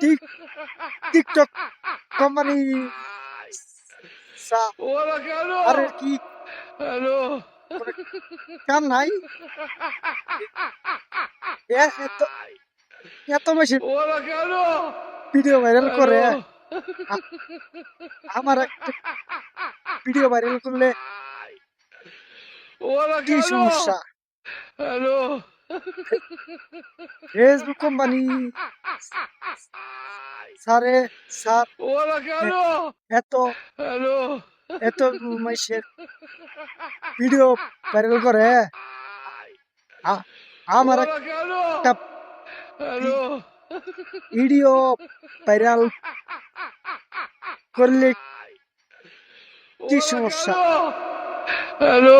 Tick TikTok company ওরা কেন? আরে কি হ্যালো, কোনো কাম নাই এত এত বেশি ওরা কেন? ভিডিও ভাইরাল করে হ্যালো, আমার একটা ভিডিও ভাইরাল করলে ওরা কি কেন? সমস্যা হ্যালো, ফেসবুক কোম্পানি স্যার ওরা কেন? এত হ্যালো, এত মাইসের ভিডিও ভাইরাল করে আমার ওরা কেন? একটা হ্যালো, ভিডিও ভাইরাল করলে কি ওরা সমস্যা কেন? হ্যালো,